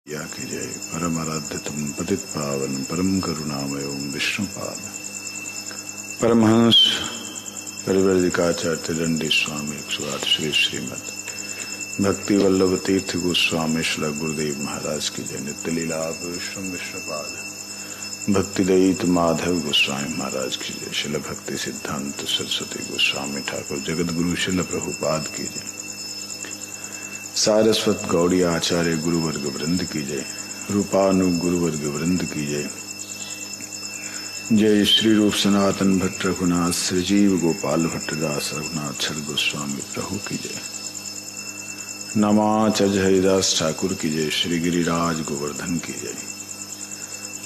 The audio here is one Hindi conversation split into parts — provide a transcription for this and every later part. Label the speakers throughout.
Speaker 1: या की जय। परम आराध्य तुम पतित पावन परम करुणामय ओम विष्णुपाद परमहंस परिव्रजिकाचार्य दंडी स्वामी 108 श्री श्रीमद भक्ति वल्लभ तीर्थ गोस्वामी श्री गुरुदेव महाराज की जय। नित्य लीला विष्णुपाद भक्ति दयित माधव गोस्वामी महाराज की जय। शिल भक्ति सिद्धांत सरस्वती गोस्वामी ठाकुर जगत गुरु शिल प्रभुपाद की जय। सारस्वत गौड़ी आचार्य गुरुवर्ग वृंद की जय। रूपानु गुरुवर्ग वृंद की जय। जय श्री रूप सनातन भट्ट रघुनाथ श्रीजीव गोपाल भट्टदास रघुनाथ छड़ गोस्वामी प्रभु की जय। नमाच हरिदास ठाकुर की जय। श्री गिरिराज गोवर्धन की जय।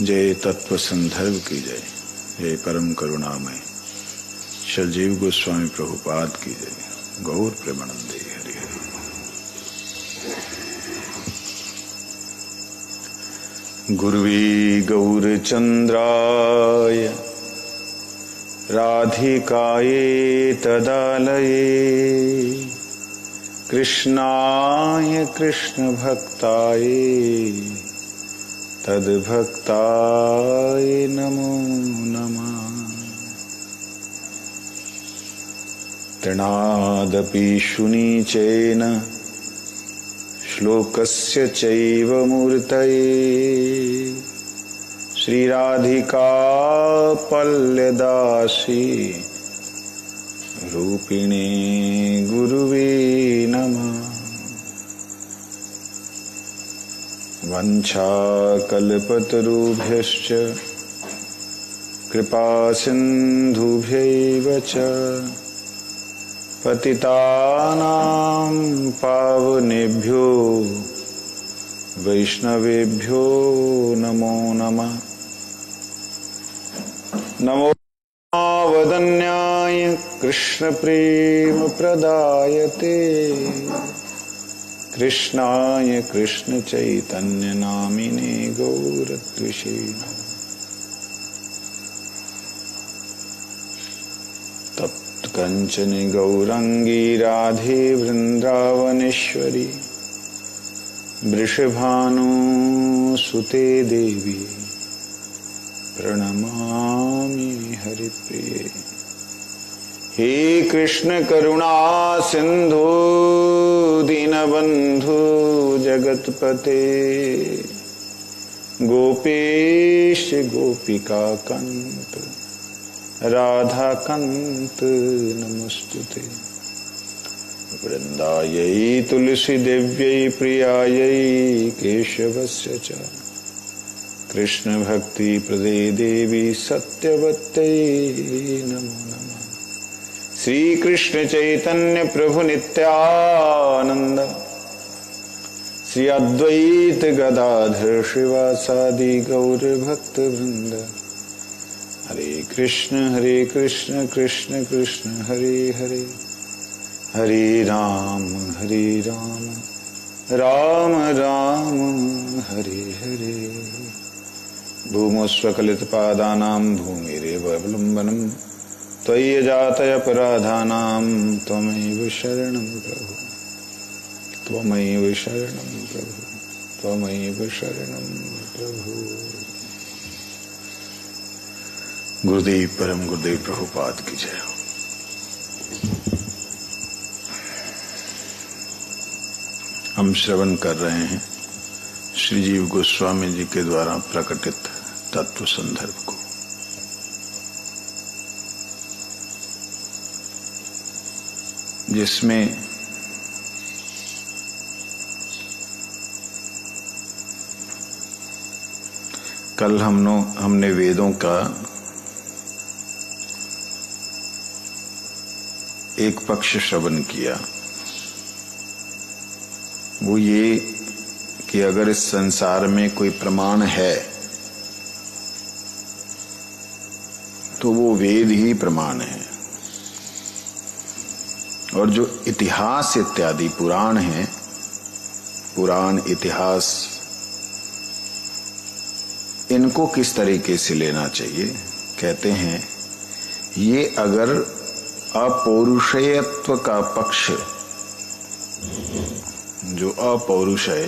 Speaker 1: जय तत्व संदर्भ की जय। जय परम करुणामय श्रीजीव गोस्वामी प्रभुपाद की जय। गौर प्रेमानंदे हरि हरि। गुरुवी गौरचंद्राय राधिकाये तदालये कृष्णाय कृष्ण भक्ताये तद्भक्ताय नमो नमः। तृणादपि शुनीचेन श्लोकस्य चैव मूर्तये श्रीराधिका पल्लदासी रूपिणे गुरुवे नमः। वंशाकल्पतरुभ्यश्च कृपासिन्धुभ्यैव च पतितानां पावनेभ्यो वैष्णवेभ्यो नमो नमः। नमो वदन्याय कृष्ण प्रेम प्रदायते कृष्णाय कृष्ण चैतन्य नामिने गौरत्विषे तप्त कंचन गौरंगी राधे वृंदावनेश्वरी वृषभानुसुते देवी प्रणमामि हरिप्रिये। हे कृष्ण करुणा सिंधु दीनबंधु जगतपते गोपेश गोपिका कंत राधा कंत नमस्तुते। वृंदायै तुलसी देव्यै प्रियायै केशवस्य च कृष्ण भक्ति प्रदे देवी सत्यवत्यै नमो नमः। श्री कृष्ण चैतन्य प्रभु नित्यानंद श्री अद्वैत गदाधर श्रीवासादि गौर भक्त वृंद। हरे कृष्ण कृष्ण कृष्ण हरे हरे हरे राम राम राम हरे हरे। भूमस्वकलितपादानां भूमिरेव अवलम्बनम् त्वय्यजातयपराधानां त्वमेव शरणं प्रभु त्वमेव शरणं प्रभु त्वमेव शरणं प्रभु। गुरुदेव परम गुरुदेव प्रभुपाद की जय। हम श्रवण कर रहे हैं श्रीजीव गोस्वामी जी के द्वारा प्रकटित तत्व संदर्भ को। जिसमें कल हमने वेदों का एक पक्ष श्रवण किया। वो ये कि अगर इस संसार में कोई प्रमाण है तो वो वेद ही प्रमाण है, और जो इतिहास इत्यादि पुराण हैं, पुराण इतिहास, इनको किस तरीके से लेना चाहिए। कहते हैं ये अगर अपौरुषेयत्व का पक्ष, जो अपौरुष है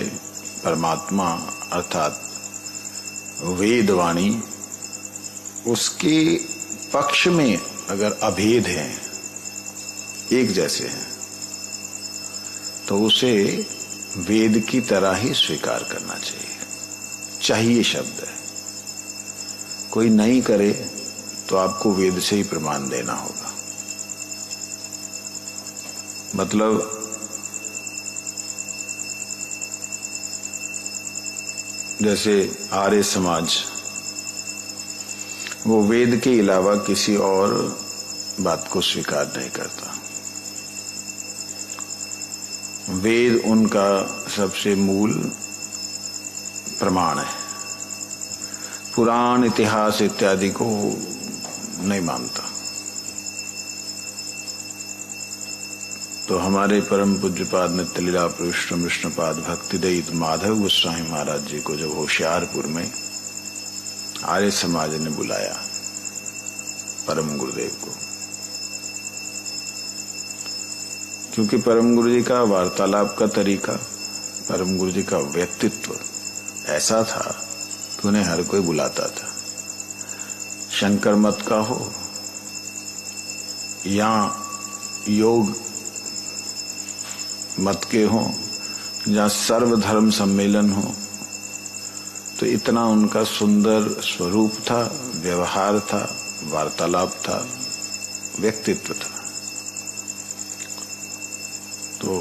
Speaker 1: परमात्मा अर्थात वेदवाणी, उसके पक्ष में अगर अभेद है, एक जैसे हैं, तो उसे वेद की तरह ही स्वीकार करना चाहिए शब्द है। कोई नहीं करे तो आपको वेद से ही प्रमाण देना होगा। मतलब जैसे आर्य समाज, वो वेद के अलावा किसी और बात को स्वीकार नहीं करता। वेद उनका सबसे मूल प्रमाण है। पुराण, इतिहास इत्यादि को नहीं मानता। तो हमारे परम पूज्यपाद नित्यलीला प्रविष्णु विष्णुपाद भक्तिदयित माधव गोस्वामी महाराज जी को जब होशियारपुर में आर्य समाज ने बुलाया परम गुरुदेव को, क्योंकि परम गुरु जी का वार्तालाप का तरीका, परम गुरु जी का व्यक्तित्व ऐसा था कि उन्हें हर कोई बुलाता था। शंकर मत का हो या योग मत के हो या सर्वधर्म सम्मेलन हो, तो इतना उनका सुंदर स्वरूप था, व्यवहार था, वार्तालाप था, व्यक्तित्व था। तो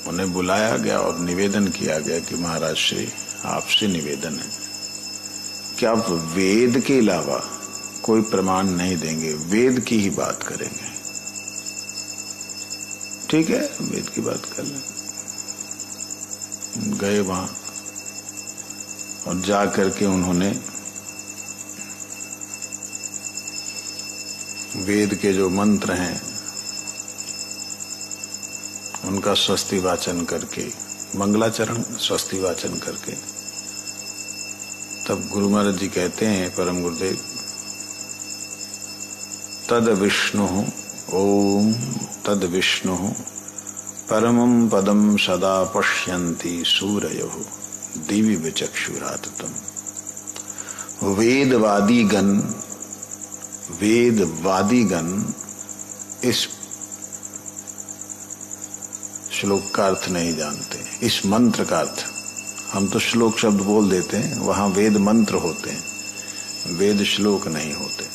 Speaker 1: उन्हें बुलाया गया और निवेदन किया गया कि महाराज श्री, आपसे निवेदन है कि आप वेद के अलावा कोई प्रमाण नहीं देंगे, वेद की ही बात करेंगे। ठीक है, वेद की बात कर लें। गए वहां और जा करके उन्होंने वेद के जो मंत्र हैं उनका स्वस्ति वाचन करके, मंगलाचरण स्वस्ति वाचन करके, तब गुरु महाराज जी कहते हैं, परम गुरुदेव, तद विष्णु ओम तद विष्णु परमं पदम सदा पश्यन्ति सूरयः दिवि विचक्षुराततम्। वेदवादीगण इस श्लोक का अर्थ नहीं जानते, इस मंत्र का अर्थ। हम तो श्लोक शब्द बोल देते हैं, वहां वेद मंत्र होते हैं, वेद श्लोक नहीं होते।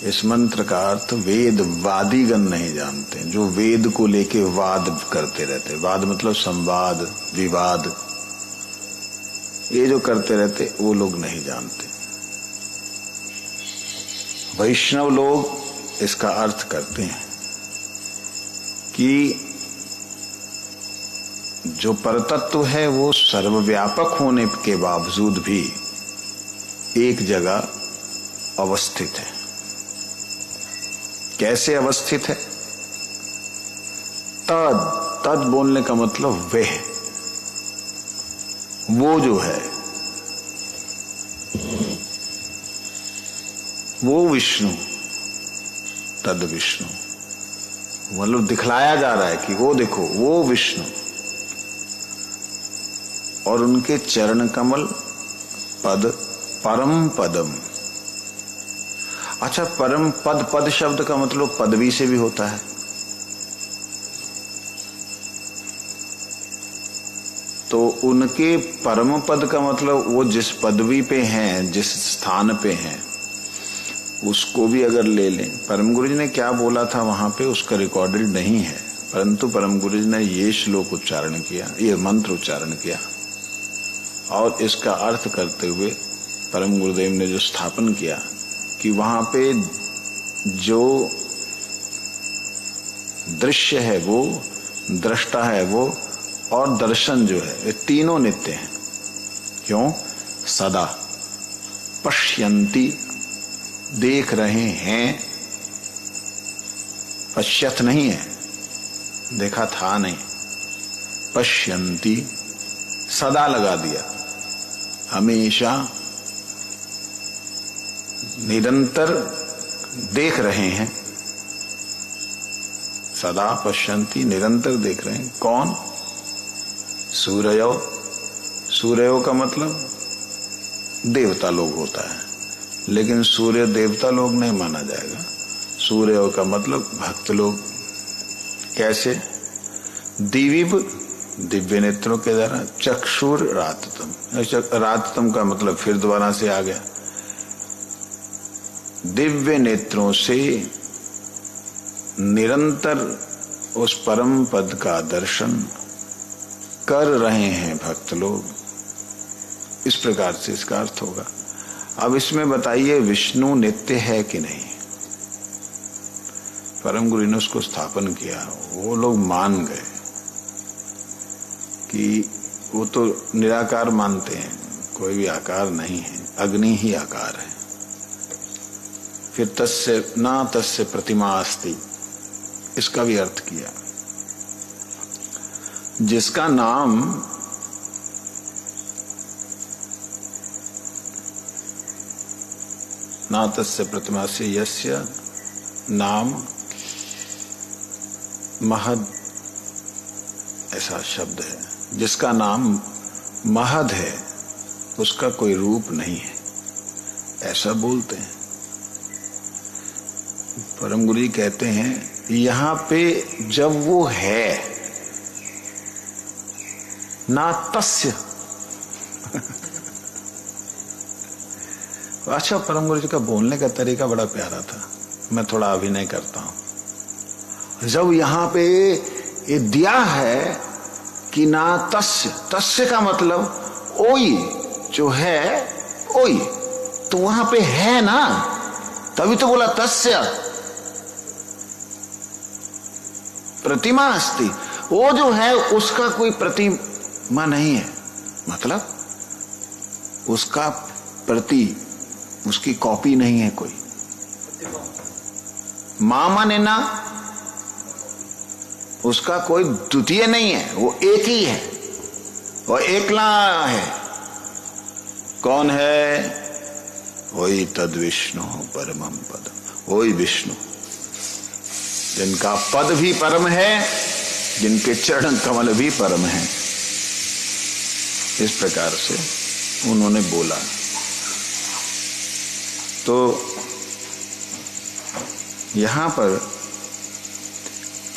Speaker 1: इस मंत्र का अर्थ वेदवादीगण नहीं जानते, जो वेद को लेके वाद करते रहते। वाद मतलब संवाद, विवाद, ये जो करते रहते वो लोग नहीं जानते। वैष्णव लोग इसका अर्थ करते हैं कि जो परतत्व है वो सर्वव्यापक होने के बावजूद भी एक जगह अवस्थित है। कैसे अवस्थित है? तद बोलने का मतलब वह, वो जो है, वो विष्णु, तद विष्णु, मतलब दिखलाया जा रहा है कि वो देखो, वो विष्णु। और उनके चरण कमल पद, परम पदम। अच्छा, परम पद, पद शब्द का मतलब पदवी से भी होता है। तो उनके परम पद का मतलब वो जिस पदवी पे हैं, जिस स्थान पे हैं, उसको भी अगर ले लें। परम गुरु जी ने क्या बोला था वहां पे उसका रिकॉर्डेड नहीं है, परंतु परम गुरु जी ने ये श्लोक उच्चारण किया, ये मंत्र उच्चारण किया, और इसका अर्थ करते हुए परम गुरुदेव ने जो स्थापन किया कि वहां पे जो दृश्य है वो, दृष्टा है वो, और दर्शन जो है, ये तीनों नित्य हैं। क्यों? सदा पश्यन्ति, देख रहे हैं, पश्यत नहीं है, देखा था नहीं, पश्यन्ति, सदा लगा दिया, हमेशा निरंतर देख रहे हैं। सदा पश्यन्ति, निरंतर देख रहे हैं। कौन? सूर्यो, सूर्यो का मतलब देवता लोग होता है, लेकिन सूर्य देवता लोग नहीं माना जाएगा। सूर्यो का मतलब भक्त लोग। कैसे? दिव्य दिव्य नेत्रों के द्वारा, चक्षुर राततम। राततम का मतलब फिर दोबारा से आ गया, दिव्य नेत्रों से निरंतर उस परम पद का दर्शन कर रहे हैं भक्त लोग। इस प्रकार से इसका अर्थ होगा। अब इसमें बताइए विष्णु नित्य है कि नहीं? परम गुरु ने उसको स्थापन किया, वो लोग मान गए कि वो तो निराकार मानते हैं, कोई भी आकार नहीं है, अग्नि ही आकार है। फिर तस्य ना तस्य प्रतिमा अस्ति, इसका भी अर्थ किया। जिसका नाम ना तस्य प्रतिमा से, यस्य नाम महद, ऐसा शब्द है। जिसका नाम महद है उसका कोई रूप नहीं है, ऐसा बोलते हैं। परम गुरु जी कहते हैं यहां पे जब वो है ना तस्य अच्छा, परम गुरु जी का बोलने का तरीका बड़ा प्यारा था, मैं थोड़ा अभिनय करता हूं। जब यहां पे ये दिया है कि ना तस्य, तस्य का मतलब ओई, जो है ओई, तो वहां पे है ना, तभी तो बोला तस्य प्रतिमा अस्ति। वो जो है उसका कोई प्रतिमा नहीं है, मतलब उसका प्रति, उसकी कॉपी नहीं है कोई। मामा ने ना, उसका कोई द्वितीय नहीं है, वो एक ही है, वो एकला है। कौन है? वही तद विष्णु परमम पदम, वही विष्णु जिनका पद भी परम है, जिनके चरण कमल भी परम है। इस प्रकार से उन्होंने बोला। तो यहां पर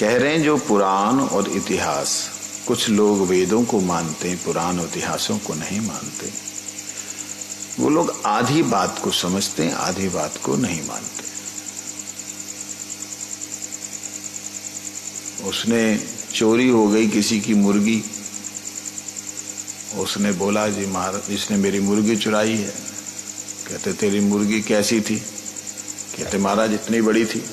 Speaker 1: कह रहे हैं जो पुराण और इतिहास, कुछ लोग वेदों को मानते हैं, पुराण और इतिहासों को नहीं मानते। वो लोग आधी बात को समझते हैं, आधी बात को नहीं मानते। उसने चोरी हो गई किसी की मुर्गी, उसने बोला जी महाराज इसने मेरी मुर्गी चुराई है। कहते तेरी मुर्गी कैसी थी? कहते महाराज इतनी बड़ी थी।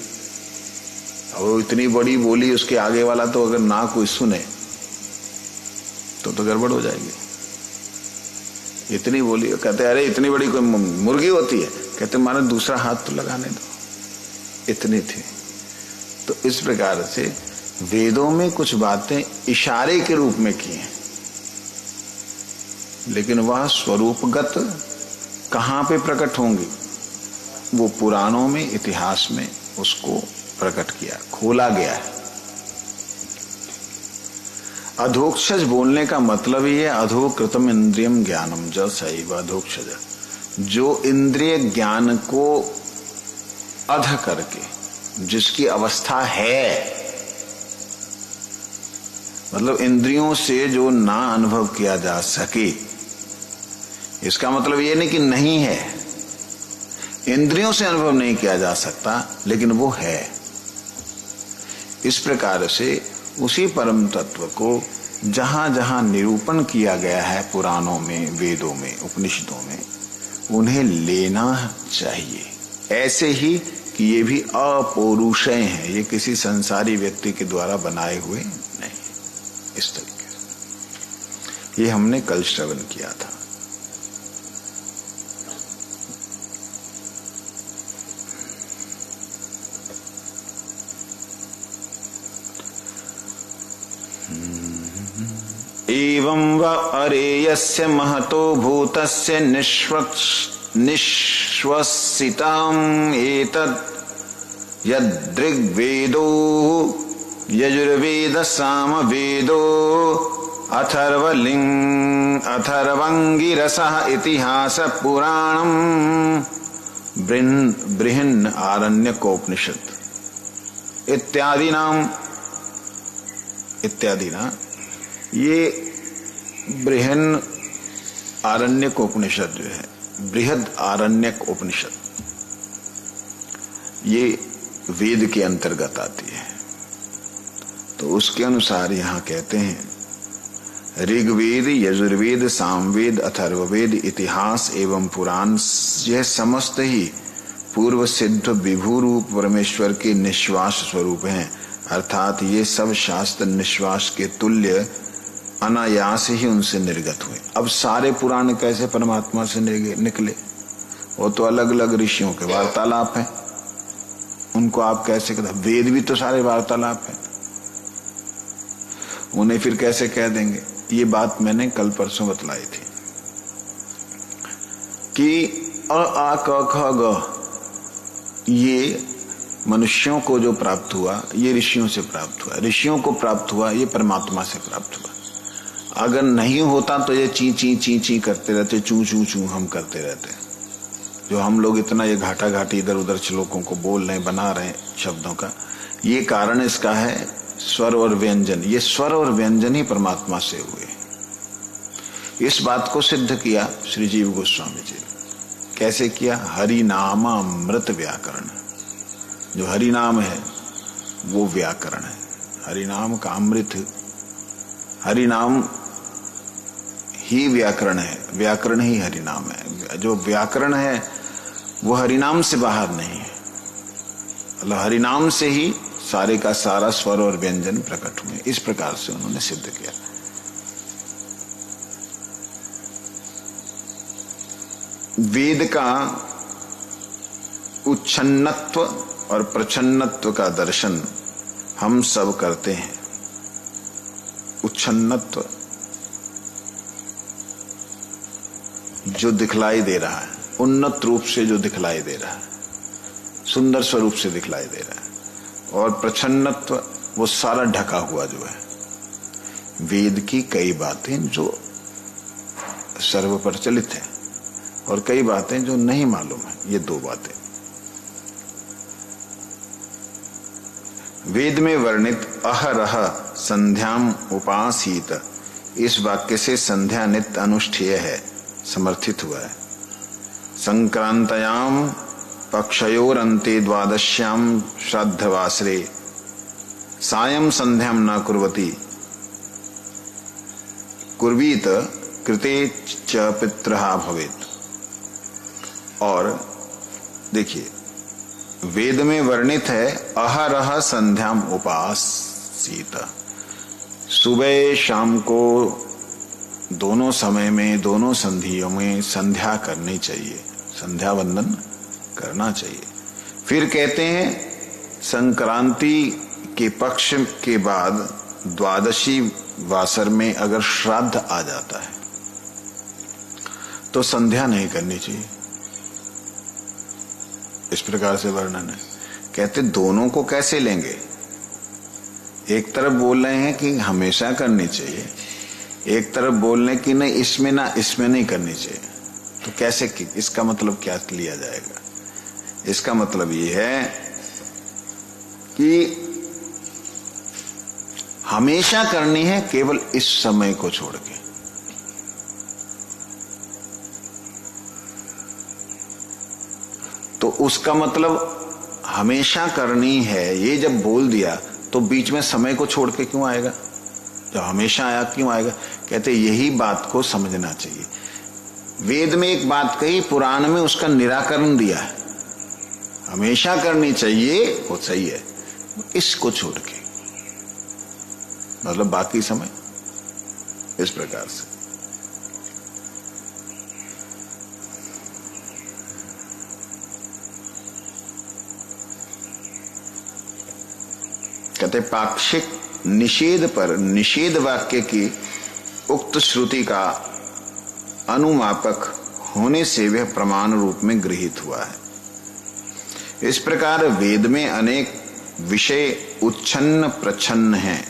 Speaker 1: और वो इतनी बड़ी बोली, उसके आगे वाला तो अगर ना कोई सुने तो गड़बड़ हो जाएगी। इतनी बोली, कहते अरे इतनी बड़ी कोई मुर्गी होती है? कहते महाराज दूसरा हाथ तो लगाने दो, इतनी थी। तो इस प्रकार से वेदों में कुछ बातें इशारे के रूप में की हैं, लेकिन वह स्वरूपगत कहां पे प्रकट होंगी, वो पुराणों में, इतिहास में उसको प्रकट किया, खोला गया है। अधोक्षज बोलने का मतलब ही है अधोकृतम इंद्रियम ज्ञानम ज सैव अधोक्षज, जो इंद्रिय ज्ञान को अध करके, जिसकी अवस्था है, मतलब इंद्रियों से जो ना अनुभव किया जा सके। इसका मतलब ये नहीं कि नहीं है, इंद्रियों से अनुभव नहीं किया जा सकता, लेकिन वो है। इस प्रकार से उसी परम तत्व को जहां जहां निरूपण किया गया है पुराणों में, वेदों में, उपनिषदों में, उन्हें लेना चाहिए। ऐसे ही कि ये भी अपौरुषेय हैं, ये किसी संसारी व्यक्ति के द्वारा बनाए हुए नहीं। इस तरीके से ये हमने कल श्रवण किया था। एवं व अरेयस्य महतो भूतस्य निश्वसिताम् एतद् यदृग्वेदो यजुर्वेद सामवेदो अथर्वंगिरसः इतिहास पुराणम बृहन् आरण्यकोपनिषद इत्यादि ना ये बृहन् आरण्यक उपनिषद जो है, बृहद आरण्यक उपनिषद, ये वेद के अंतर्गत आती है। तो उसके अनुसार यहां कहते हैं ऋग्वेद, यजुर्वेद, सामवेद, अथर्ववेद, इतिहास एवं पुराण, यह समस्त ही पूर्व सिद्ध विभू रूप परमेश्वर के निश्वास स्वरूप हैं। अर्थात ये सब शास्त्र निश्वास के तुल्य अनायास ही उनसे निर्गत हुए। अब सारे पुराण कैसे परमात्मा से निकले? वो तो अलग अलग ऋषियों के वार्तालाप हैं, उनको आप कैसे कहते? वेद भी तो सारे वार्तालाप हैं, उन्हें फिर कैसे कह देंगे? ये बात मैंने कल परसों बतलाई थी कि अ आ क ख ग ये मनुष्यों को जो प्राप्त हुआ ये ऋषियों से प्राप्त हुआ, ऋषियों को प्राप्त हुआ ये परमात्मा से प्राप्त हुआ। अगर नहीं होता तो ये ची ची ची ची करते रहते, चू चू चू हम करते रहते। जो हम लोग इतना ये घाटा घाटी इधर उधर श्लोकों को बोल रहे हैं, बना रहे हैं शब्दों का, ये कारण इसका है स्वर और व्यंजन। ये स्वर और व्यंजन ही परमात्मा से हुए। इस बात को सिद्ध किया श्री जीव गोस्वामी जी। कैसे किया? हरि नाम अमृत व्याकरण। जो हरि नाम है वो व्याकरण है, हरि नाम का अमृत, हरि नाम ही व्याकरण है, व्याकरण ही हरि नाम है। जो व्याकरण है वो हरि नाम से बाहर नहीं है, मतलब हरि नाम से ही सारे का सारा स्वर और व्यंजन प्रकट हुए। इस प्रकार से उन्होंने सिद्ध किया। वेद का उच्छन्नत्व और प्रच्छन्नत्व का दर्शन हम सब करते हैं। उच्छन्नत्व जो दिखलाई दे रहा है, उन्नत रूप से जो दिखलाई दे रहा है, सुंदर स्वरूप से दिखलाई दे रहा है, और प्रच्छन्नत्व वो सारा ढका हुआ जो है। वेद की कई बातें जो सर्व प्रचलित हैं और कई बातें जो नहीं मालूम है, ये दो बातें। वेद में वर्णित अहरह संध्याम उपासीत, इस वाक्य से संध्या नित्य अनुष्ठेय है, समर्थित हुआ है। संक्रांतयाम पक्षयोरन्ते द्वादश्याम श्राद्धवासरे सायं संध्याम न कुर्वती कुर्वीत कृते च पित्रहा भवेत। और देखिए, वेद में वर्णित है अहरह संध्याम उपासीत, सुबह शाम को दोनों समय में, दोनों संधियों में संध्या करनी चाहिए, संध्या वंदन करना चाहिए। फिर कहते हैं संक्रांति के पक्ष के बाद द्वादशी वासर में अगर श्राद्ध आ जाता है तो संध्या नहीं करनी चाहिए। इस प्रकार से वर्णन है। कहते दोनों को कैसे लेंगे? एक तरफ बोल रहे हैं कि हमेशा करनी चाहिए, एक तरफ बोल रहे हैं कि नहीं इसमें ना, इसमें नहीं करनी चाहिए। तो कैसे कि इसका मतलब क्या लिया जाएगा? इसका मतलब ये है कि हमेशा करनी है केवल इस समय को छोड़ के। तो उसका मतलब हमेशा करनी है, ये जब बोल दिया तो बीच में समय को छोड़ के क्यों आएगा? जब हमेशा आया क्यों आएगा? कहते यही बात को समझना चाहिए। वेद में एक बात कही, पुराण में उसका निराकरण दिया है। हमेशा करनी चाहिए वो सही है, इसको छोड़ के, मतलब बाकी समय। इस प्रकार से कहते पाक्षिक निषेध पर निषेध वाक्य की उक्त श्रुति का अनुमापक होने से वह प्रमाण रूप में गृहीत हुआ है। इस प्रकार वेद में अनेक विषय उच्छन्न प्रच्छन्न हैं।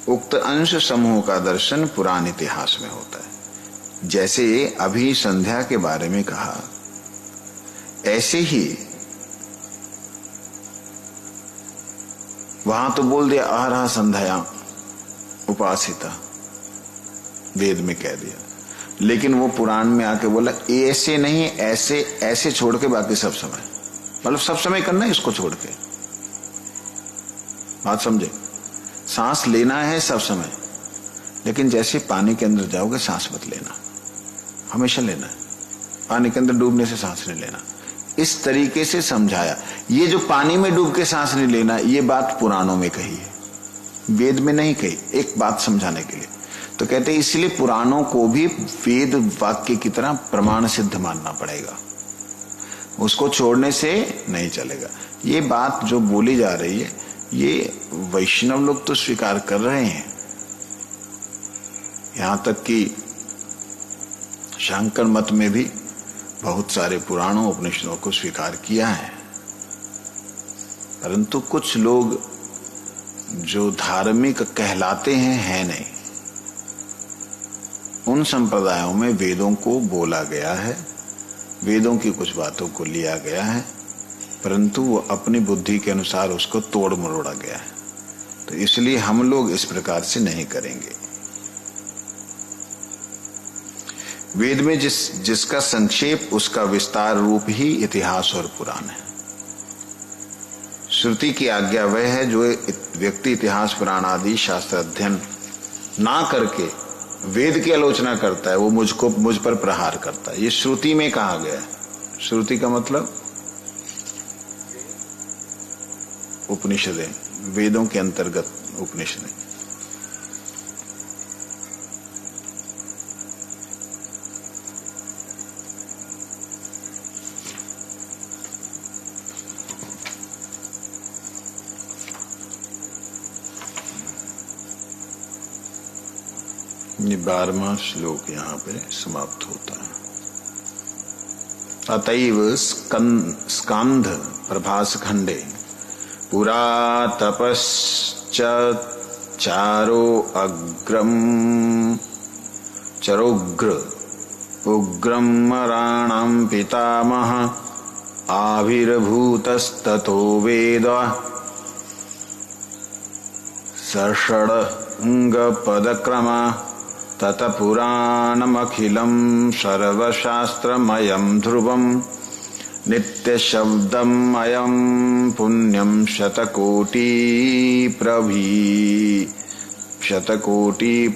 Speaker 1: उक्त अंश समूह का दर्शन पुराण इतिहास में होता है। जैसे अभी संध्या के बारे में कहा, ऐसे ही वहां तो बोल दिया आहरा संध्या उपासिता, वेद में कह दिया, लेकिन वो पुराण में आके बोला ऐसे नहीं, ऐसे ऐसे छोड़ के बाकी सब समय, मतलब सब समय करना है इसको छोड़ के। बात समझे? सांस लेना है सब समय, लेकिन जैसे पानी के अंदर जाओगे सांस मत लेना, हमेशा लेना है। पानी के अंदर डूबने से सांस नहीं लेना, इस तरीके से समझाया। ये जो पानी में डूब के सांस नहीं लेना, ये बात पुराणों में कही है, वेद में नहीं कही। एक बात समझाने के लिए तो कहते हैं इसलिए पुराणों को भी वेद वाक्य की तरह प्रमाण सिद्ध मानना पड़ेगा, उसको छोड़ने से नहीं चलेगा। ये बात जो बोली जा रही है, ये वैष्णव लोग तो स्वीकार कर रहे हैं, यहां तक कि शांकर मत में भी बहुत सारे पुराणों उपनिषदों को स्वीकार किया है। परंतु कुछ लोग जो धार्मिक कहलाते हैं, है नहीं। उन संप्रदायों में वेदों को बोला गया है, वेदों की कुछ बातों को लिया गया है, परंतु वो अपनी बुद्धि के अनुसार उसको तोड़ मरोड़ा गया है। तो इसलिए हम लोग इस प्रकार से नहीं करेंगे। वेद में जिसका संक्षेप, उसका विस्तार रूप ही इतिहास और पुराण है। श्रुति की आज्ञा वह है जो व्यक्ति इतिहास पुराण आदि शास्त्र अध्ययन ना करके वेद की आलोचना करता है, वो मुझ पर प्रहार करता है। ये श्रुति में कहा गया है। श्रुति का मतलब उपनिषदें, वेदों के अंतर्गत उपनिषदें। ये 12वां श्लोक यहाँ पे समाप्त होता है। अतैव स्कंध प्रभास खंडे पुरा तपश्च चरोग्र उग्रम राणाम पितामह आविर्भूतस्ततो वेद सषडंग पदक्रमा तत पुराणमखिलं सर्वशास्त्रमयं ध्रुवम् नित्यशब्दम् अयं पुण्यं शतकोटि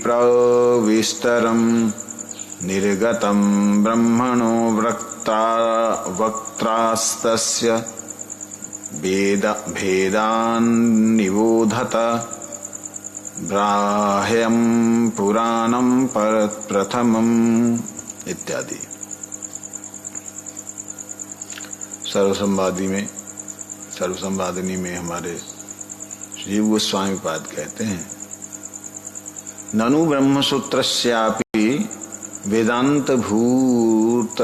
Speaker 1: प्रविस्तरं निर्गतं ब्रह्मणो वक्त्रास्तस्य भेदान् निबोधत ब्राह्यं पुराणं प्रथमम् इत्यादि। सर्वसंवादिनी में हमारे श्री गोस्वामी पाद कहते हैं, ननु ब्रह्मसूत्रस्यापि वेदांत भूत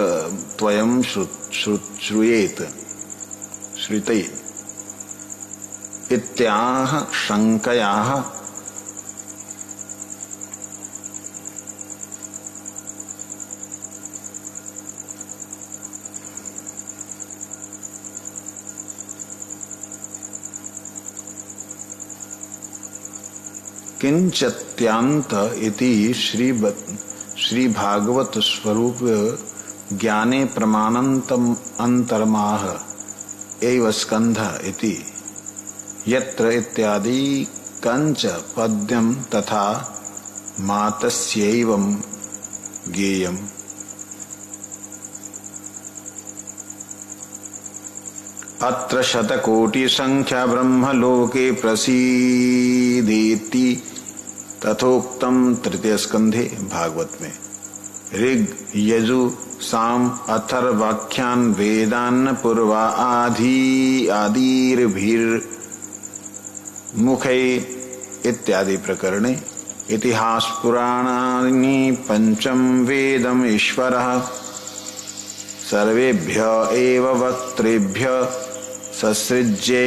Speaker 1: त्वयं श्रूयेत श्रुते इत्याह शंकयाः किंचत्यांत इति श्री भागवत स्वरूप ज्ञाने प्रमाणंतम अंतरमाह एव स्कंध इति यत्र इत्यादि कंच पद्यम तथा मातस्यैवं गेयम्। अत्र शतकोटि संख्या ब्रह्मलोके प्रसीदेति तथोक्तम तृतीय स्कंधे भागवत में। ऋग यजु साम अथर्वाख्यान वेदान पूर्वा आदिर्भिर्मुखे इत्यादि प्रकरणे इतिहास पुराणानि पंचम वेदम ईश्वरः सर्वेभ्य एव वक्तृभ्य ससृज्ये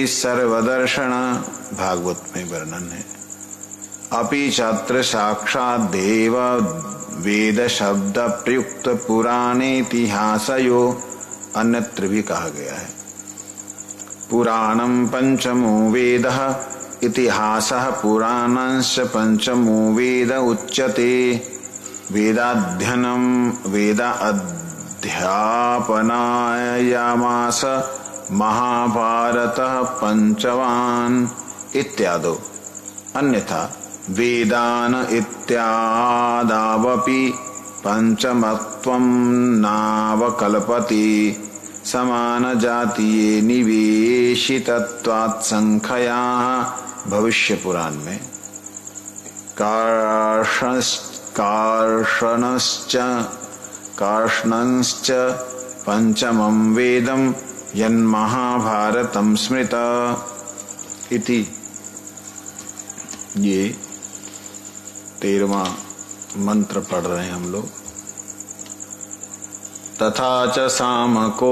Speaker 1: सर्वदर्शन भागवत में वर्णन है। अपि चात्र साक्षात् देव वेद शब्द प्रयुक्त पुराणे इतिहासयो, अन्यत्र भी कहा गया है। पुराणं पंचमो वेदः, इतिहासः पुराणंश्च पंचमो वेद उच्यते। वेदाध्ययनं वेदाध्यापनायामास महाभारतः पंचवान् इत्यादो। अन्यथा वेदान इत्यादावपि पंचमत्वं नावकल्पते। समान जातीय निवेशितत्वात् संख्या। भविष्य पुराण में कार्षणश्च पंचमं वेदं यन्महाभारतं स्मृत इति। ये 13वां मंत्र पढ़ रहे हैं हम लोग। तथा च सामकोथुमीय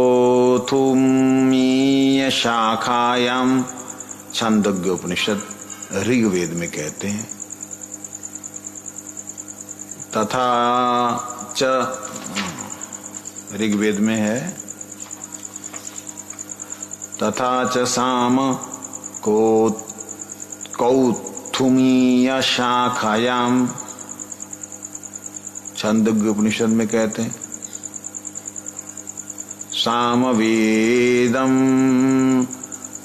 Speaker 1: शाखायां, छांदोग्य उपनिषद ऋग्वेद में कहते हैं। तथा च ऋग्वेद में है, तथा च साम कौथुमीय शाखायां, छांदोग्य उपनिषद में कहते हैं। सामवेदम्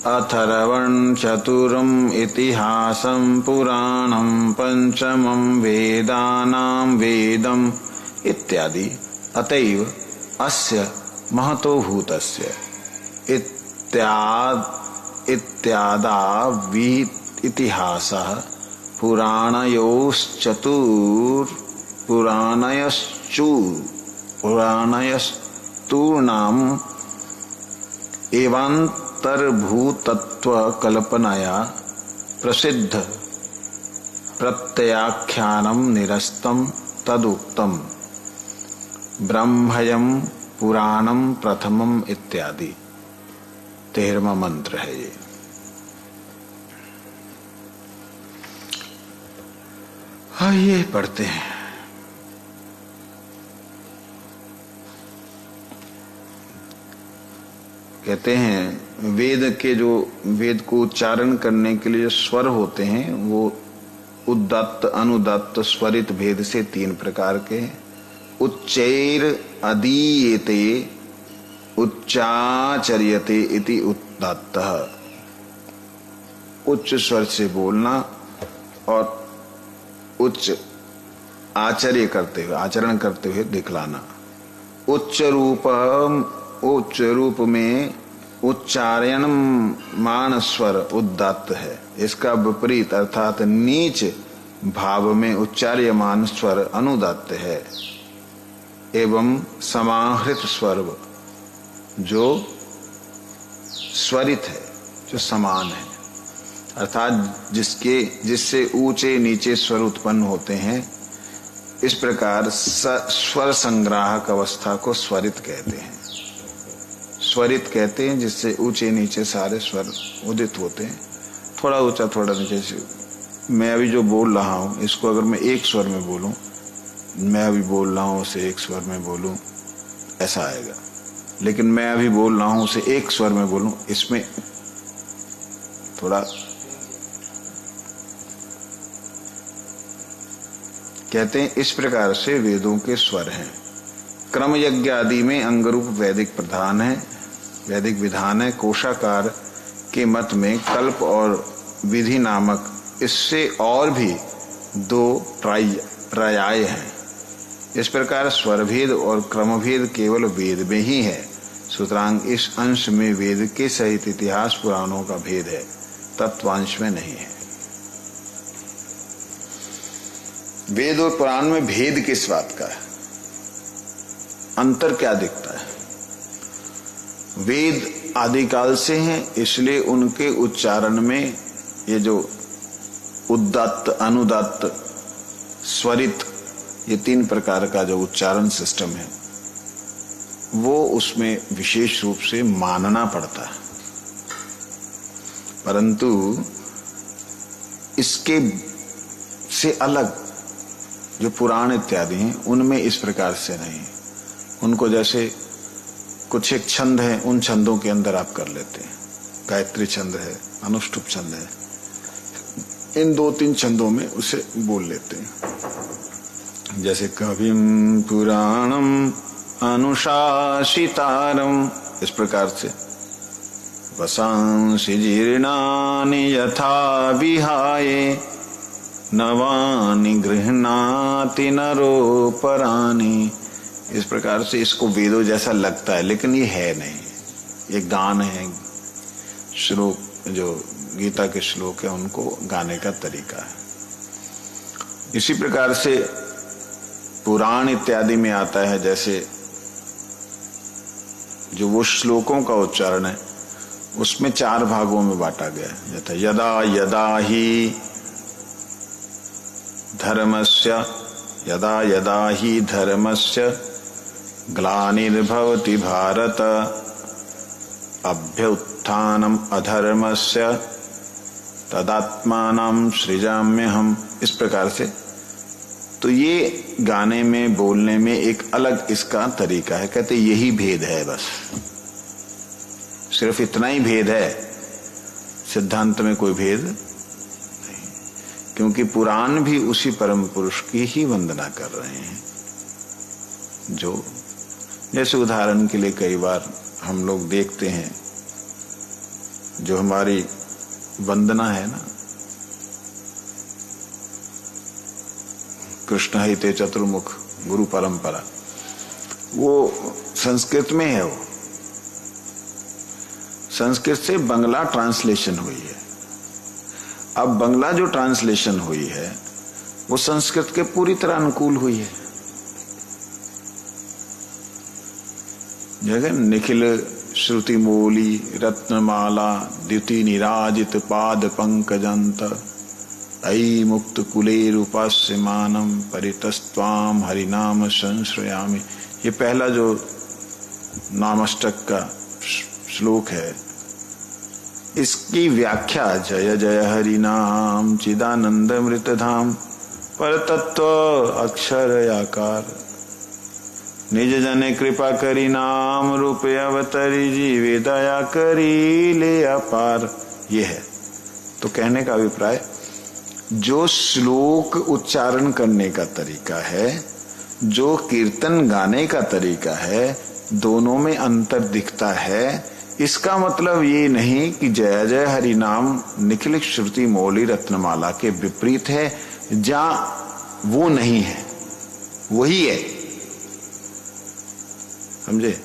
Speaker 1: अथर्वं चतुरम् इतिहासं पुराणं पंचमं वेदानां वेदम् इत्यादि। अतएव अस्य महतो भूतस्य इत्यादा इतिहासः पुराणयस्तूर्णाम् एवान्तर्भूतत्व कल्पनाया प्रसिद्ध प्रत्ययाख्यानं निरस्तं तदुक्तम ब्रह्मयं पुराणं प्रथमम इत्यादि। 13वां मंत्र है ये। आइए पढ़ते हैं। कहते हैं वेद को उच्चारण करने के लिए जो स्वर होते हैं वो उदात्त, अनुदात्त, स्वरित भेद से 3 प्रकार के हैं। उच्चैर अदीयते उच्चाचर्यते इति उदात्तः, उच्च स्वर से बोलना और उच्च आचर्य करते हुए, आचरण करते हुए दिखलाना। उच्च रूप में उच्चारण मान स्वर उदात्त है। इसका विपरीत अर्थात नीच भाव में उच्चार्यमान स्वर अनुदात्त है। एवं समाहृत स्वर जो स्वरित है, जो समान है, अर्थात जिससे ऊंचे नीचे स्वर उत्पन्न होते हैं। इस प्रकार स्वर संग्राहक अवस्था को स्वरित कहते हैं। स्वरित कहते हैं जिससे ऊंचे नीचे सारे स्वर उदित होते हैं। थोड़ा ऊंचा थोड़ा नीचे से। मैं अभी जो बोल रहा हूं इसको अगर मैं एक स्वर में बोलूं, मैं अभी बोल रहा हूं उसे एक स्वर में बोलूं, ऐसा आएगा। लेकिन मैं अभी बोल रहा हूं उसे एक स्वर में बोलूं, इसमें थोड़ा कहते हैं। इस प्रकार से वेदों के स्वर हैं। क्रम यज्ञ आदि में अंगरूप वैदिक विधान है। कोशाकार के मत में कल्प और विधि नामक इससे और भी 2 पर्याय हैं। इस प्रकार स्वरभेद और क्रमभेद केवल वेद में ही है। सूत्रांग इस अंश में वेद के सहित इतिहास पुराणों का भेद है, तत्वांश में नहीं है। वेद और पुराण में भेद किस बात का है? अंतर क्या दिखता है? वेद आदिकाल से हैं, इसलिए उनके उच्चारण में ये जो उदात्त, अनुदात्त, स्वरित, ये 3 प्रकार का जो उच्चारण सिस्टम है वो उसमें विशेष रूप से मानना पड़ता है। परंतु इसके से अलग जो पुराण इत्यादि हैं उनमें इस प्रकार से नहीं। उनको जैसे कुछ एक छंद है, उन छंदों के अंदर आप कर लेते हैं। गायत्री छंद है, अनुष्टुप छंद है, इन 2-3 छंदों में उसे बोल लेते हैं। जैसे कविम पुराणम अनुशासितारम, इस प्रकार से वसांसि जीर्णानि यथा विहाय नवानि गृह्णाति नरोपराणि। इस प्रकार से इसको वेदों जैसा लगता है, लेकिन ये है नहीं, ये गान है। श्लोक जो गीता के श्लोक है उनको गाने का तरीका है। इसी प्रकार से पुराण इत्यादि में आता है, जैसे जो वो श्लोकों का उच्चारण है उसमें 4 भागों में बांटा गया है। जैसे यदा यदा ही धर्मस्य, यदा यदा ही धर्मस्य ग्लानिर्भवति भारत अभ्युत्थानम अधर्मस्य तदात्मानं सृजाम्यहम्। इस प्रकार से तो ये गाने में बोलने में एक अलग इसका तरीका है। कहते यही भेद है, बस सिर्फ इतना ही भेद है, सिद्धांत में कोई भेद नहीं, क्योंकि पुराण भी उसी परम पुरुष की ही वंदना कर रहे हैं। जो जैसे उदाहरण के लिए कई बार हम लोग देखते हैं, जो हमारी वंदना है ना, कृष्ण हिते चतुर्मुख गुरु परंपरा, वो संस्कृत में है। वो संस्कृत से बंगला ट्रांसलेशन हुई है। अब बंगला जो ट्रांसलेशन हुई है वो संस्कृत के पूरी तरह अनुकूल हुई है। जगह निखिल श्रुति मोली रत्नमाला द्युति निराजित पाद पंकजंत अयि मुक्त कुलेर उपास्यमानम परितस्त्वाम हरिनाम संश्रयामि। ये पहला जो नामष्टक का श्लोक है, इसकी व्याख्या जय जय हरिनाम चिदानंद मृतधाम परतत्व अक्षर आकार निज जने कृपा करी नाम रूपे अवतरी जीवे दया करी ले अपार। ये है। तो कहने का अभिप्राय, जो श्लोक उच्चारण करने का तरीका है, जो कीर्तन गाने का तरीका है, दोनों में अंतर दिखता है। इसका मतलब ये नहीं कि जय जय हरि नाम निखिल श्रुति मौली रत्नमाला के विपरीत है, जहां वो नहीं है, वही है। समझे?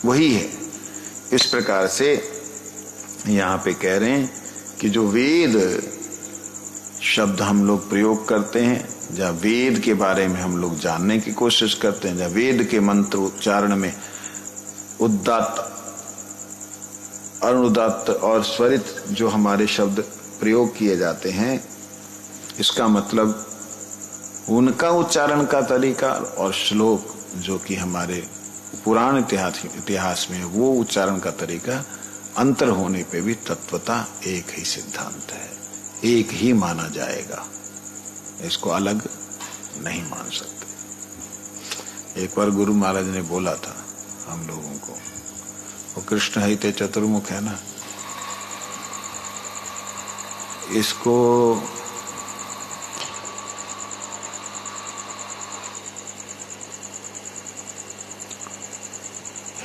Speaker 1: वही है। इस प्रकार से यहां पे कह रहे हैं कि जो वेद शब्द हम लोग प्रयोग करते हैं, जहाँ वेद के बारे में हम लोग जानने की कोशिश करते हैं, जहाँ वेद के मंत्र उच्चारण में उदात्त, अनुदात्त और स्वरित जो हमारे शब्द प्रयोग किए जाते हैं, इसका मतलब उनका उच्चारण का तरीका और श्लोक जो कि हमारे पुराण इतिहास में वो उच्चारण का तरीका अंतर होने पे भी तत्वता एक ही सिद्धांत है, एक ही माना जाएगा। इसको अलग नहीं मान सकते। एक बार गुरु महाराज ने बोला था हम लोगों को, वो कृष्ण हिते चतुर्मुख है ना, इसको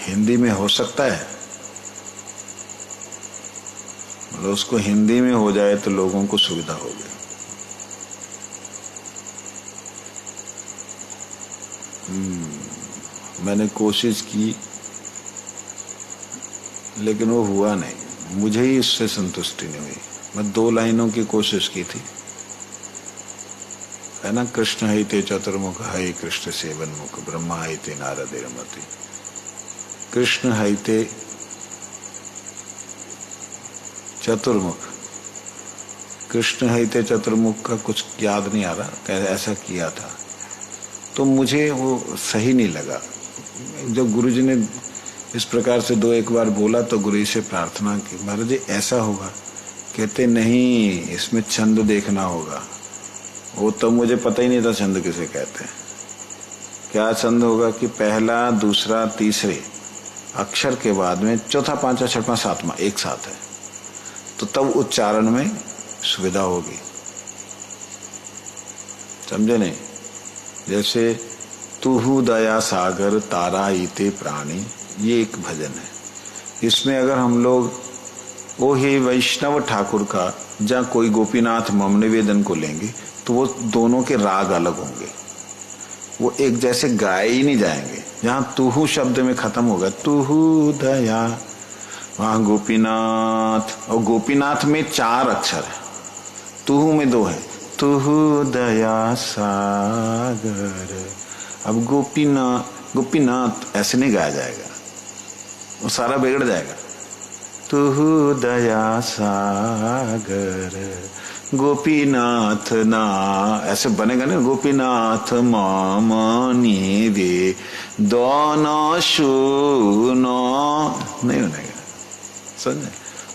Speaker 1: हिंदी में हो सकता है, मतलब उसको हिंदी में हो जाए तो लोगों को सुविधा होगी। मैंने कोशिश की लेकिन वो हुआ नहीं, मुझे ही इससे संतुष्टि नहीं हुई। मैं 2 लाइनों की कोशिश की थी, है ना, कृष्ण हिते चतुर्मुख है कृष्ण सेवन मुख ब्रह्मा हिते नारद रमति। कृष्ण हिते चतुर्मुख, कृष्ण हिते चतुर्मुख का कुछ याद नहीं आ रहा, ऐसा किया था तो मुझे वो सही नहीं लगा। जब गुरुजी ने इस प्रकार से 2-1 बार बोला तो गुरु से प्रार्थना की, महाराज जी ऐसा होगा कहते नहीं, इसमें छंद देखना होगा। वो तो मुझे पता ही नहीं था छंद किसे कहते हैं। क्या छंद होगा कि पहला, दूसरा, तीसरे अक्षर के बाद में चौथा, पांचवा, छठवां, सातवां एक साथ है, तो तब उच्चारण में सुविधा होगी। समझे नहीं? जैसे तुहु दया सागर तारा ईते प्राणी, ये एक भजन है। इसमें अगर हम लोग ओ हे वैष्णव ठाकुर का जहाँ कोई गोपीनाथ मम निवेदन को लेंगे तो वो दोनों के राग अलग होंगे, वो एक जैसे गाए ही नहीं जाएंगे। जहाँ तुहु शब्द में खत्म होगा तुहु दया, वहां गोपीनाथ, और गोपीनाथ में 4 अक्षर है, तुहु में 2 है, तुहु दया सागर। अब गोपीनाथ ऐसे नहीं गाया जाएगा, वो सारा बिगड़ जाएगा। तुहु दया सागर गोपीनाथ ना, ऐसे बनेगा नहीं, गोपीनाथ मामनी वे दोनों सुनो, नहीं बनेगा। समझे?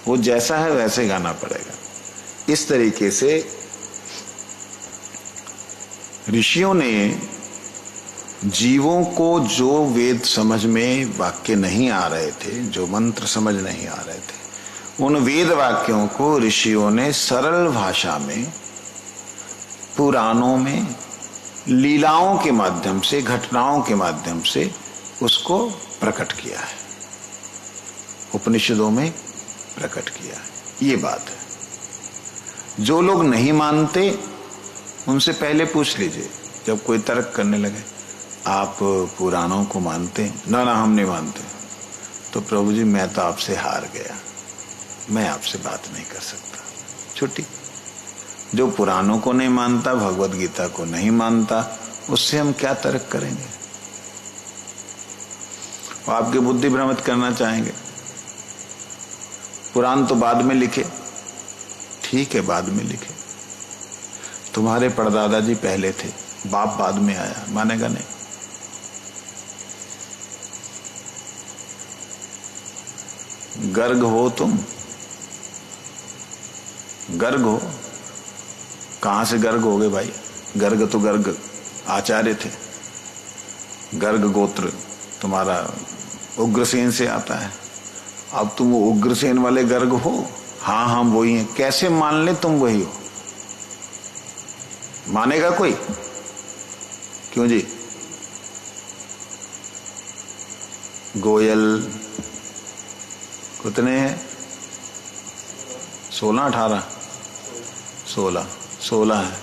Speaker 1: वो जैसा है वैसे गाना पड़ेगा। इस तरीके से ऋषियों ने जीवों को जो वेद समझ में वाक्य नहीं आ रहे थे, जो मंत्र समझ नहीं आ रहे थे, उन वेद वाक्यों को ऋषियों ने सरल भाषा में, पुराणों में, लीलाओं के माध्यम से, घटनाओं के माध्यम से उसको प्रकट किया है, उपनिषदों में प्रकट किया है। ये बात है। जो लोग नहीं मानते उनसे पहले पूछ लीजिए, जब कोई तर्क करने लगे आप पुराणों को मानते हैं? ना ना हम नहीं मानते। तो प्रभु जी मैं तो आपसे हार गया, मैं आपसे बात नहीं कर सकता, छुट्टी। जो पुराणों को नहीं मानता, भगवत गीता को नहीं मानता, उससे हम क्या तर्क करेंगे? वो आपकी बुद्धि भ्रमित करना चाहेंगे। पुराण तो बाद में लिखे, ठीक है बाद में लिखे, तुम्हारे परदादा जी पहले थे, बाप बाद में आया, मानेगा नहीं। गर्ग हो तुम, गर्ग हो, कहां से गर्ग हो गए भाई? गर्ग तो गर्ग आचार्य थे, गर्ग गोत्र तुम्हारा उग्रसेन से आता है। अब तुम वो उग्रसेन वाले गर्ग हो? हाँ हम वही हैं। कैसे मान ले तुम वही हो? मानेगा कोई? क्यों जी? गोयल कितने हैं? 16 18 16 है।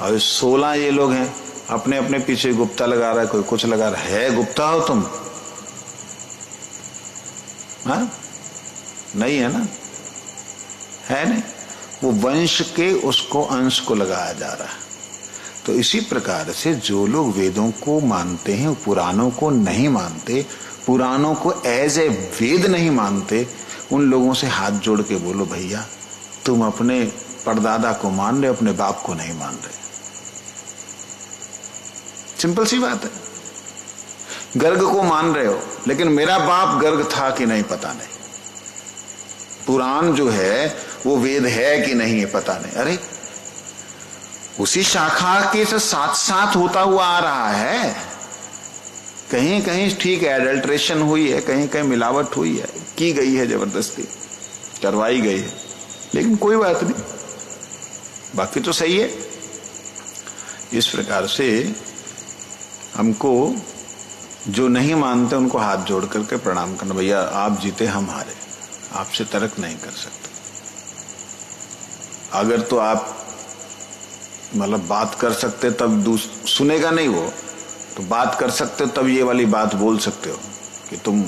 Speaker 1: और 16 ये लोग हैं, अपने अपने पीछे गुप्ता लगा रहा है, कोई कुछ लगा रहा है। गुप्ता हो तुम? हाँ नहीं है ना, है नहीं। वो वंश के उसको अंश को लगाया जा रहा है। तो इसी प्रकार से जो लोग वेदों को मानते हैं, पुराणों को नहीं मानते, पुराणों को एज ए वेद नहीं मानते, उन लोगों से हाथ जोड़ के बोलो भैया तुम अपने परदादा को मान रहे, अपने बाप को नहीं मान रहे। सिंपल सी बात है। गर्ग को मान रहे हो, लेकिन मेरा बाप गर्ग था कि नहीं पता नहीं। पुराण जो है वो वेद है कि नहीं है पता नहीं। अरे उसी शाखा के साथ साथ होता हुआ आ रहा है। कहीं कहीं ठीक है एडल्ट्रेशन हुई है, कहीं कहीं मिलावट हुई है, की गई है, जबरदस्ती करवाई गई है, लेकिन कोई बात नहीं, बाकी तो सही है। इस प्रकार से हमको जो नहीं मानते उनको हाथ जोड़ करके प्रणाम करना, भैया आप जीते हम हारे, आपसे तर्क नहीं कर सकते। अगर तो आप मतलब बात कर सकते तब सुनेगा नहीं वो, तो बात कर सकते हो तब ये वाली बात बोल सकते हो कि तुम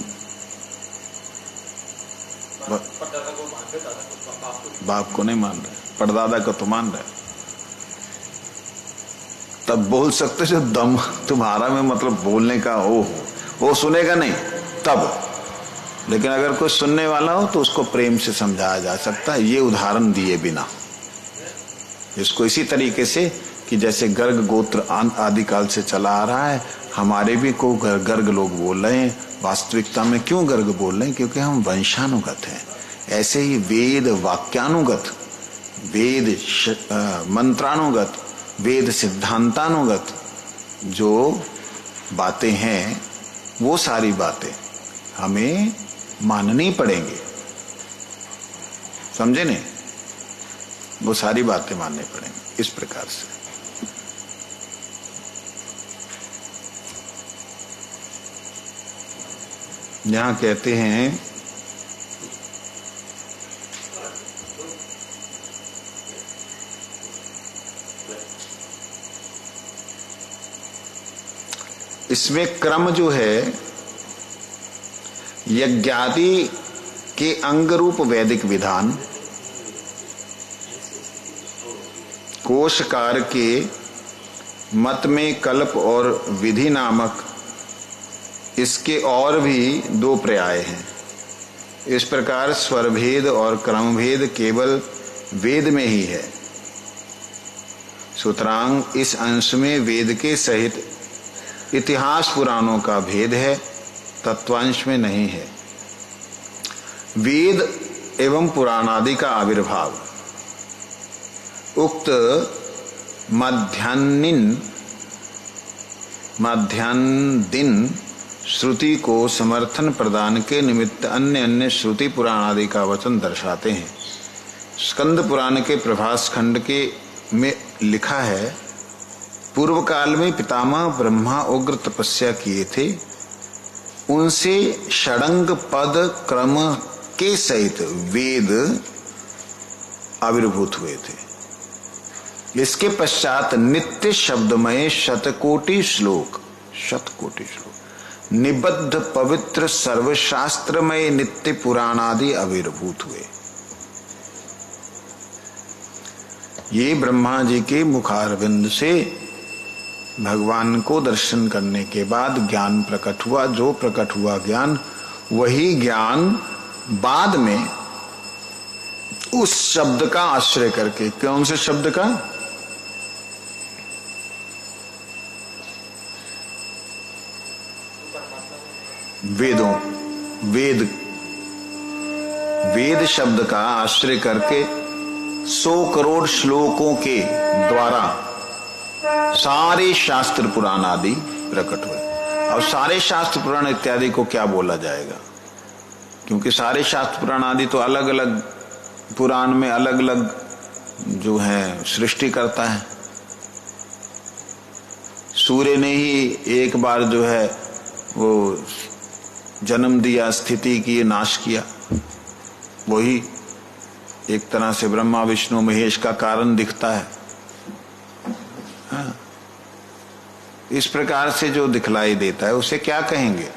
Speaker 1: बाप को नहीं मान रहे, परदादा को तो मान रहे, तब बोल सकते जो दम तुम्हारा में मतलब बोलने का हो, वो सुनेगा नहीं तब। लेकिन अगर कोई सुनने वाला हो तो उसको प्रेम से समझाया जा सकता है, ये उदाहरण दिए बिना। इसको इसी तरीके से कि जैसे गर्ग गोत्र आदिकाल से चला आ रहा है, हमारे भी को गर्ग लोग बोल रहे हैं। वास्तविकता में क्यों गर्ग बोल रहे हैं? क्योंकि हम वंशानुगत हैं, ऐसे ही वेद वाक्यानुगत, वेद मंत्रानुगत, वेद सिद्धांतानुगत जो बातें हैं वो सारी बातें हमें माननी पड़ेंगी। समझे नहीं? वो सारी बातें माननी पड़ेंगी इस प्रकार से। यहां कहते हैं इसमें क्रम जो है यज्ञादि के अंग रूप वैदिक विधान, कोशकार के मत में कल्प और विधि नामक इसके और भी 2 पर्याय हैं। इस प्रकार स्वरभेद और क्रमभेद केवल वेद में ही है। सूत्रांग इस अंश में वेद के सहित इतिहास पुराणों का भेद है, तत्वांश में नहीं है। वेद एवं पुराणादि का आविर्भाव उक्त मध्यान्ह श्रुति को समर्थन प्रदान के निमित्त अन्य अन्य श्रुति पुराण आदि का वचन दर्शाते हैं। स्कंद पुराण के प्रभास खंड के में लिखा है, पूर्व काल में पितामह ब्रह्मा उग्र तपस्या किए थे, उनसे षडंग पद क्रम के सहित वेद आविर्भूत हुए थे। इसके पश्चात नित्य शब्दमय शतकोटि श्लोक निबद्ध पवित्र सर्वशास्त्रमय नित्य पुराणादि आविर्भूत हुए। ये ब्रह्मा जी के मुखारविंद से भगवान को दर्शन करने के बाद ज्ञान प्रकट हुआ। जो प्रकट हुआ ज्ञान, वही ज्ञान बाद में उस शब्द का आश्रय करके, कौन से शब्द का? वेदों, वेद शब्द का आश्रय करके 100 करोड़ श्लोकों के द्वारा सारे शास्त्र पुराण आदि प्रकट हुए। और सारे शास्त्र पुराण इत्यादि को क्या बोला जाएगा? क्योंकि सारे शास्त्र पुराण आदि तो अलग अलग पुराण में अलग अलग जो है सृष्टि करता है। सूर्य ने ही एक बार जो है वो जन्म दिया, स्थिति की, नाश किया। वही एक तरह से ब्रह्मा विष्णु महेश का कारण दिखता है। हाँ। इस प्रकार से जो दिखलाई देता है उसे क्या कहेंगे?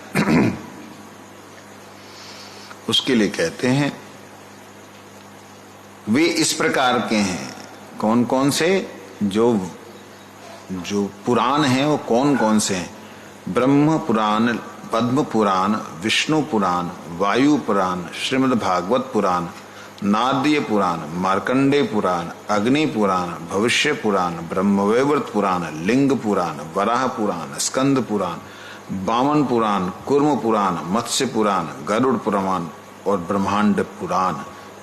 Speaker 1: उसके लिए कहते हैं वे इस प्रकार के हैं। कौन कौन से? जो पुराण हैं वो कौन कौन से हैं? ब्रह्म पुराण, पद्म पुराण, विष्णु पुराण, वायु पुराण, श्रीमद् भागवत पुराण, नाद्य पुराण, मार्कंडेय पुराण, अग्नि पुराण, भविष्य पुराण, ब्रह्मवैवर्त पुराण, लिंग पुराण, वराह पुराण, स्कंद पुराण, वामन पुराण, कूर्म पुराण, मत्स्य पुराण, गरुड़ पुराण और ब्रह्मांड पुराण।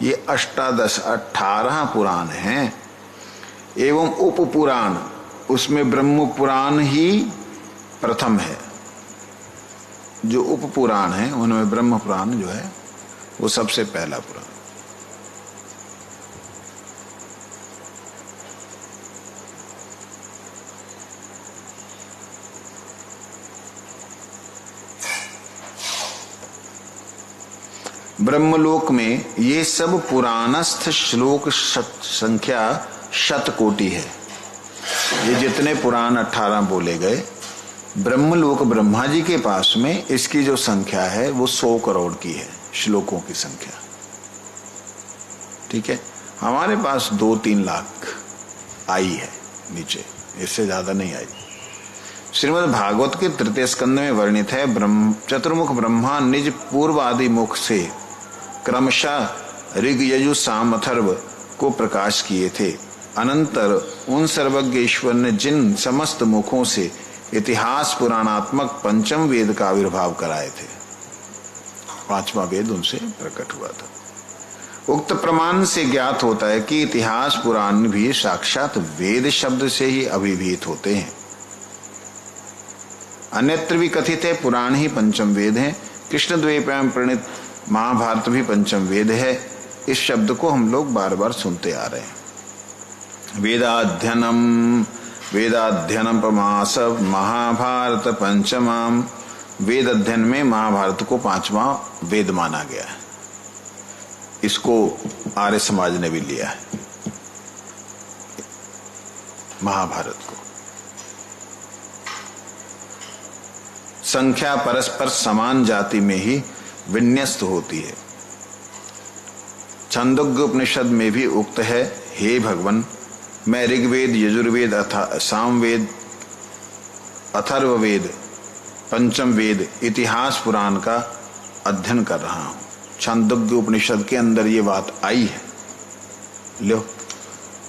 Speaker 1: ये 18 पुराण हैं। एवं उप पुराण, उसमें ब्रह्म पुराण ही प्रथम है। जो उप पुराण है उनमें ब्रह्म पुराण जो है वो सबसे पहला पुराण। ब्रह्मलोक में ये सब पुराणस्थ श्लोक संख्या 100 कोटि है। ये जितने पुराण 18 बोले गए, ब्रह्मलोक ब्रह्मा जी के पास में इसकी जो संख्या है वो 100 करोड़ की है, श्लोकों की संख्या। ठीक है, हमारे पास 2-3 लाख आई है नीचे, इससे ज्यादा नहीं आई। श्रीमद् भागवत के 3 स्कंद में वर्णित है, चतुर्मुख ब्रह्मा निज पूर्व आदि मुख से क्रमशः ऋग यजु साम अथर्व को प्रकाश किए थे। अनंतर उन सर्वज्ञ ईश्वर ने जिन समस्त मुखों से इतिहास पुराणात्मक पंचम वेद का आविर्भाव कराए थे, 5वां वेद उनसे प्रकट हुआ था। उक्त प्रमाण से ज्ञात होता है कि इतिहास पुराण भी साक्षात वेद शब्द से ही अभिभूत होते हैं। अन्यत्र भी कथित है पुराण ही पंचम वेद हैं। कृष्ण द्वीप एवं प्रणीत महाभारत भी पंचम वेद है। इस शब्द को हम लोग बार बार सुनते आ रहे हैं। वेदाध्ययनम प्रमास महाभारत पंचमाम। वेद अध्ययन में महाभारत को पांचवा वेद माना गया है। इसको आर्य समाज ने भी लिया है, महाभारत को। संख्या परस्पर समान जाति में ही विन्यस्त होती है। छांदोग्य उपनिषद में भी उक्त है, हे भगवान, मैं ऋग्वेद, यजुर्वेद, सामवेद, अथर्ववेद, पंचम वेद, इतिहास पुराण का अध्ययन कर रहा हूं। छांदोग्य उपनिषद के अंदर ये बात आई है। लो,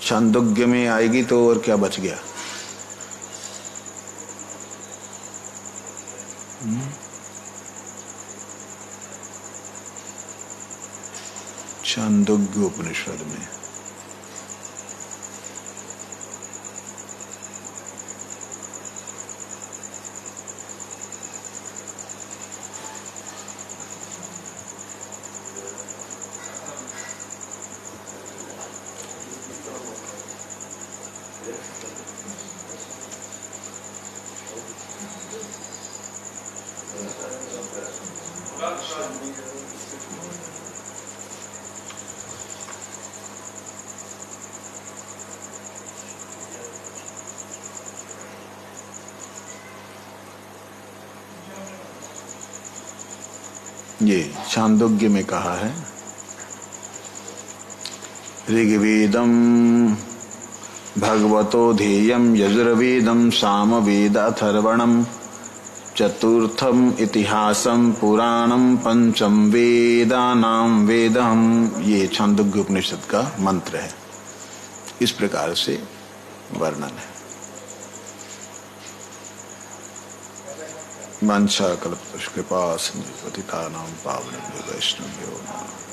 Speaker 1: छांदोग्य में आएगी तो और क्या बच गया। छांदोग्य उपनिषद में ये छांदोग्य में कहा है, ऋग्वेदम भगवतो ध्येयम, यजुर्वेदम सामवेद अथर्वणम, चतुर्थम इतिहासम पुराणम, पंचम वेदानाम वेदम। ये छांदोग्य उपनिषद का मंत्र है। इस प्रकार से वर्णन है। वंशा कल्पतरुष्कृपा सिंधु पतितानां पावनेभ्यो वैष्णवेभ्यो नमः।